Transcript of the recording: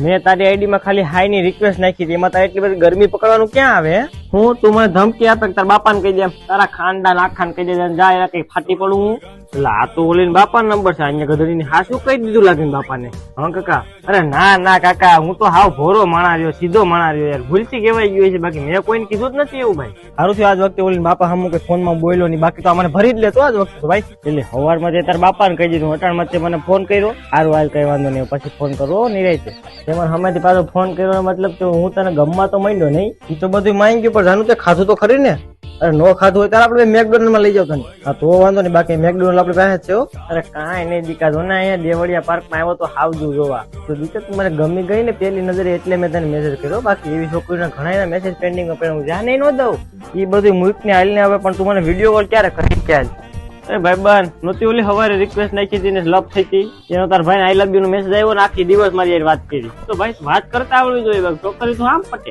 મેં તારી આઈડી માં ખાલી હાઈ ની રિક્વેસ્ટ નાખી હતી, એમાં તારે એટલી બધી ગરમી પકડવાનું ક્યાં આવે? હું તું મને ધમકી આપે તારા બાપાને કહી દે, તારા ખાનદાન આખાને કહી દે, જાય કઈ ફાટી પડું હું? એટલે આ તો ઓલી બાપા નંબર છે, અહીંયા ગધડીને હાસું કહી દીધું લાગે બાપાને. હા કાકા. અરે ના કાકા, હું તો હાવ ભોરો માણા રહ્યો, સીધો માણા રહ્યો યાર, ભૂલથી કહેવાય ગયું છે, બાકી મેં કોઈને કીધું જ નથી એવું ભાઈ. સારું થયું આજ વખતે ઓલી બાપા હમું કે ફોન માં બોલ્યો નહીં, બાકી તો મને ભરી જ લેતો આજ વખતે ભાઈ. એટલે સવારમાં તારા બાપાને કહી દીધું, અટાણ માં મને ફોન કર્યો, સારું હાલ કઈ વાંધો નહીં, પછી ફોન કરવો નિરાંતે. તેમાં હમેથી પાછો ફોન કર્યો મતલબ કે હું તને ગમવા તો માંડ્યો નહીં, એ તો બધું માંગી ગયું, પણ જાનું તે ખાધું તો ખરી ને? અરે નો ખાધું હોય ત્યારે આપણે મેકડોનલ્ડ માં લઈ જાવ તને. હા તો વાંધો નહીં, બાકી મેકડોનલ્ડ આપણી પાસે છે. અરે કાંઈ નહીં દીકા, જો ને અહીંયા દેવળિયા પાર્ક માં આવ્યો તો હાવજું જોવા. તો દીકા તું મને ગમી ગઈ ને પેલી નજરે, એટલે મેં તને મેસેજ કર્યો, બાકી એવી છોકરીને ઘણા મેસેજ પેન્ડિંગ પર હું ધ્યાન ન દઉં. એ બધું મૂક ને હાલ ને આવે, પણ તું મને વિડીયો કોલ ક્યારે કરી ક્યાં? અરે ભાઈ બન નહોતી ઓલી સવારે રિક્વેસ્ટ નાખી હતી ને લપ થઈ હતી, એનો તાર ભાઈ આઈ લવ યુ નો મેસેજ આવ્યો ને આખી દિવસ મારી વાત કરી. તો ભાઈ વાત કરતા આવડવી જોઈએ, છોકરી તું આમ પટે.